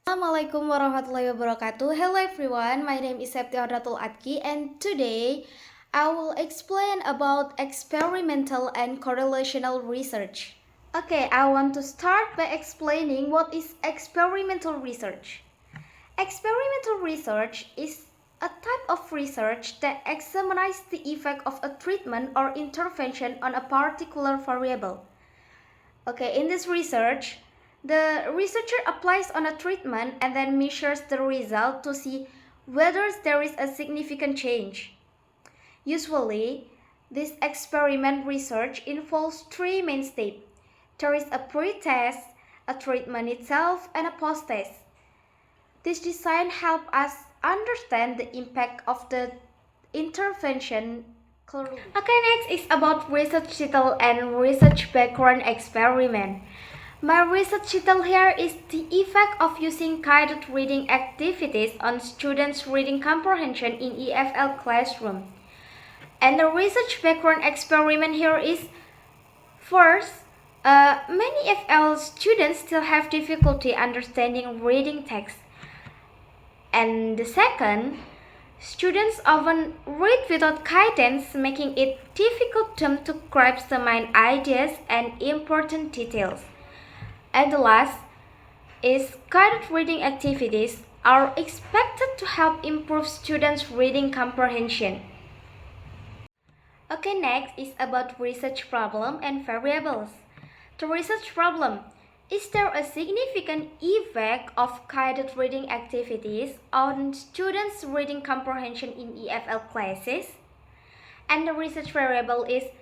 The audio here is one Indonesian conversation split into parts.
Assalamualaikum warahmatullahi wabarakatuh. Hello everyone, my name is Septiadratul Atki and today I will explain about experimental and correlational research. Okay, I want to start by explaining what is experimental research. Experimental research is a type of research that examines the effect of a treatment or intervention on a particular variable. Okay, in this research, the researcher applies on a treatment and then measures the result to see whether there is a significant change. Usually, this experiment research involves three main steps. There is a pre-test, a treatment itself, and a post-test. This design helps us understand the impact of the intervention clearly. Okay, next is about research title and research background experiment. My research title here is the effect of using guided reading activities on students' reading comprehension in EFL classroom. And the research background experiment here is, first, many EFL students still have difficulty understanding reading text. And the second, students often read without guidance, making it difficult for them to grasp the main ideas and important details. And the last is guided reading activities are expected to help improve students' reading comprehension. Okay, next is about research problem and variables. The research problem: is there a significant effect of guided reading activities on students' reading comprehension in EFL classes? And the research variable is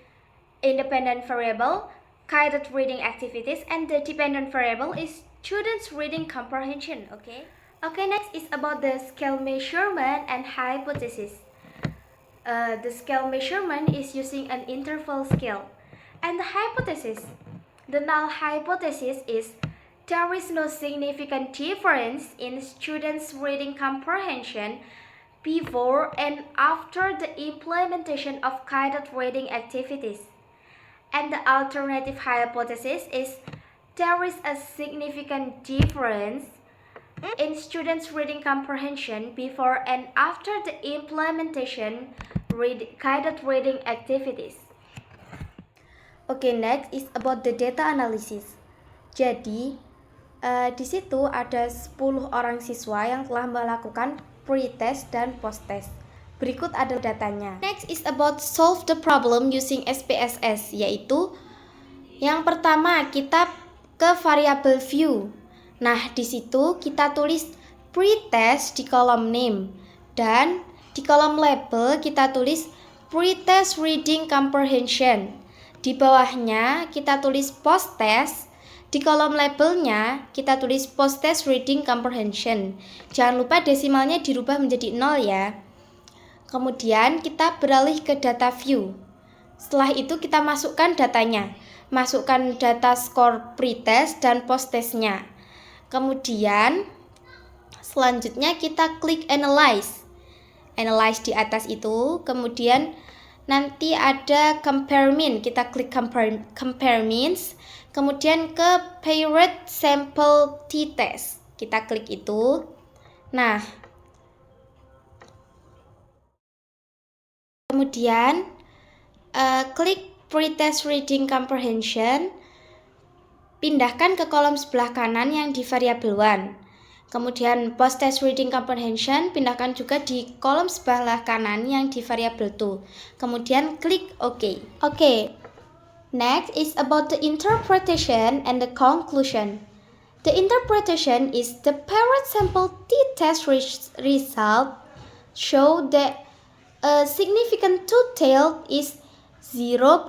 independent variable, guided reading activities, and the dependent variable is students' reading comprehension. Okay, next is about the scale measurement and hypothesis. The scale measurement is using an interval scale. And the hypothesis, the null hypothesis is there is no significant difference in students' reading comprehension before and after the implementation of guided reading activities. And the alternative hypothesis is there is a significant difference in students' reading comprehension before and after the implementation guided reading activities. Okay, next is about the data analysis. Jadi, di situ ada 10 orang siswa yang telah melakukan pre-test dan post-test. Berikut ada datanya. Next is about solve the problem using SPSS, yaitu yang pertama kita ke variabel view. Nah, di situ kita tulis pre-test di kolom name dan di kolom label kita tulis pre-test reading comprehension. Di bawahnya kita tulis post-test. Di kolom labelnya kita tulis post-test reading comprehension. Jangan lupa desimalnya dirubah menjadi 0 ya. Kemudian kita beralih ke data view. Setelah itu kita masukkan datanya. Masukkan data skor pre-test dan post-testnya. Kemudian selanjutnya kita klik analyze. Analyze di atas itu, kemudian nanti ada compare mean, kita klik compare means, kemudian ke paired sample t-test, kita klik itu. Nah, kemudian klik pre-test reading comprehension, pindahkan ke kolom sebelah kanan yang di variable 1. Kemudian post-test reading comprehension pindahkan juga di kolom sebelah kanan yang di variable 2. Kemudian klik OK. Next is about the interpretation and the conclusion. The interpretation is the paired sample t-test result show that a significant two-tailed is 0.000.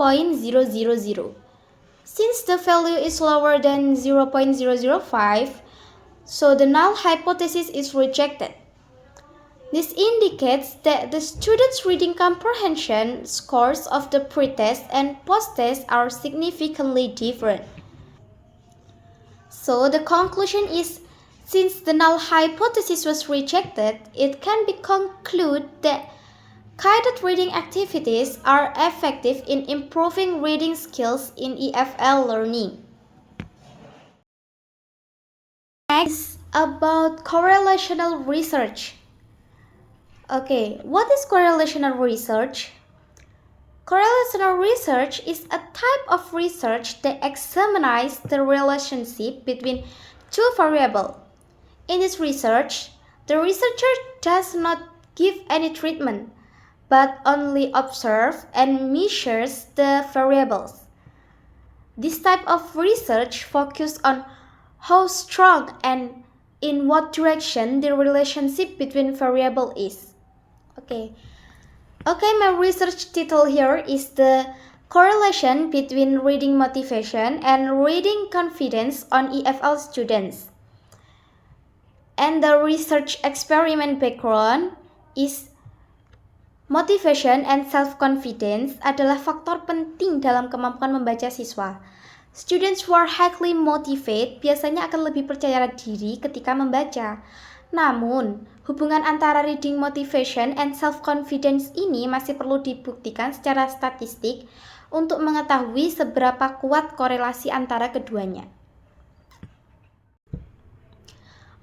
Since the value is lower than 0.005, so the null hypothesis is rejected. This indicates that the students' reading comprehension scores of the pre-test and post-test are significantly different. So the conclusion is, since the null hypothesis was rejected, it can be concluded that guided reading activities are effective in improving reading skills in EFL learning. Next, about correlational research. Okay, what is correlational research? Correlational research is a type of research that examines the relationship between two variables. In this research, the researcher does not give any treatment, but only observes and measures the variables. This type of research focuses on how strong and in what direction the relationship between variables is. Okay, my research title here is the correlation between reading motivation and reading confidence on EFL students. And the research experiment background is motivation and self-confidence adalah faktor penting dalam kemampuan membaca siswa. Students who are highly motivated biasanya akan lebih percaya diri ketika membaca. Namun, hubungan antara reading motivation and self-confidence ini masih perlu dibuktikan secara statistik untuk mengetahui seberapa kuat korelasi antara keduanya.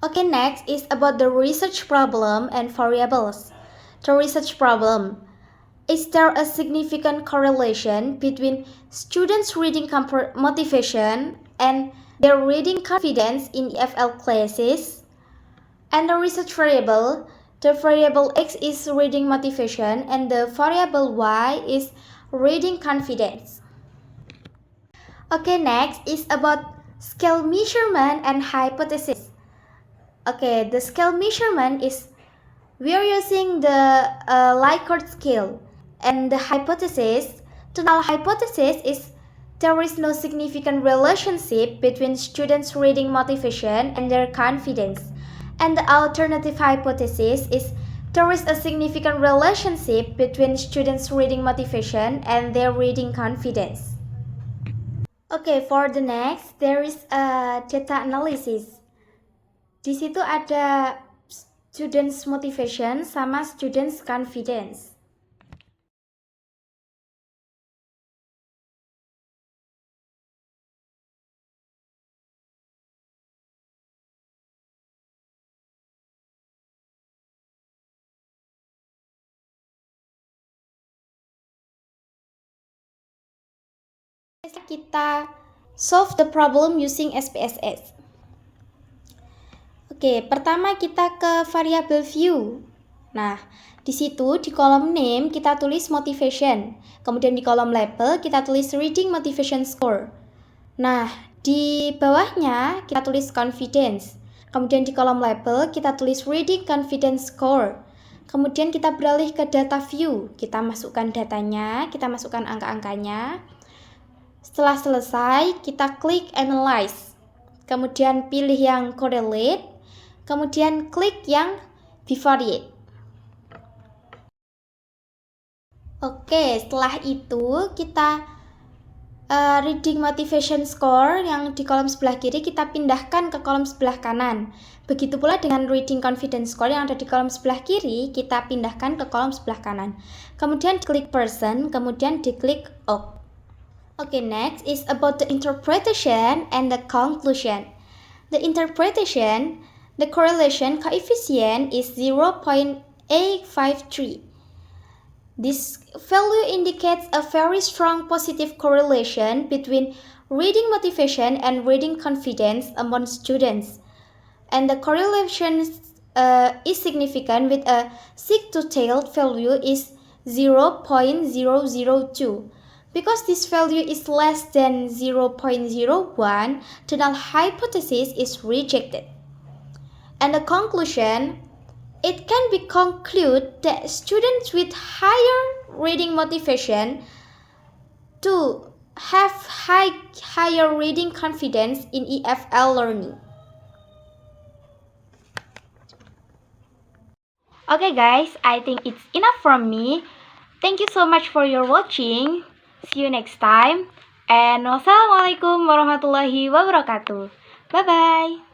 Okay, next is about the research problem and variables. The research problem. Is there a significant correlation between students' reading motivation and their reading confidence in EFL classes? And the research variable, the variable X is reading motivation and the variable Y is reading confidence. Okay, next is about scale measurement and hypothesis. Okay, the scale measurement is we are using the Likert scale. And the hypothesis, the null hypothesis is there is no significant relationship between students' reading motivation and their confidence. And the alternative hypothesis is there is a significant relationship between students' reading motivation and their reading confidence. Okay, for the next, there is a data analysis. Di situ ada students' motivation sama students' confidence. Kita solve the problem using SPSS. Oke, pertama kita ke variable view. Nah, di situ di kolom name kita tulis motivation. Kemudian di kolom label kita tulis reading motivation score. Nah, di bawahnya kita tulis confidence. Kemudian di kolom label kita tulis reading confidence score. Kemudian kita beralih ke data view. Kita masukkan datanya, kita masukkan angka-angkanya. Setelah selesai, kita klik analyze. Kemudian pilih yang correlate. Kemudian klik yang bivariate. Oke, setelah itu kita reading motivation score yang di kolom sebelah kiri kita pindahkan ke kolom sebelah kanan. Begitu pula dengan reading confidence score yang ada di kolom sebelah kiri, kita pindahkan ke kolom sebelah kanan. Kemudian klik person, kemudian diklik OK. Okay, next is about the interpretation and the conclusion. The interpretation, the correlation coefficient is 0.853. This value indicates a very strong positive correlation between reading motivation and reading confidence among students. And the correlation is significant with a sig-to-tailed value is 0.002. Because this value is less than 0.01, the null hypothesis is rejected. And the conclusion, it can be concluded that students with higher reading motivation to have higher reading confidence in EFL learning. Okay guys, I think it's enough from me. Thank you so much for your watching. See you next time. And wassalamualaikum warahmatullahi wabarakatuh. Bye-bye.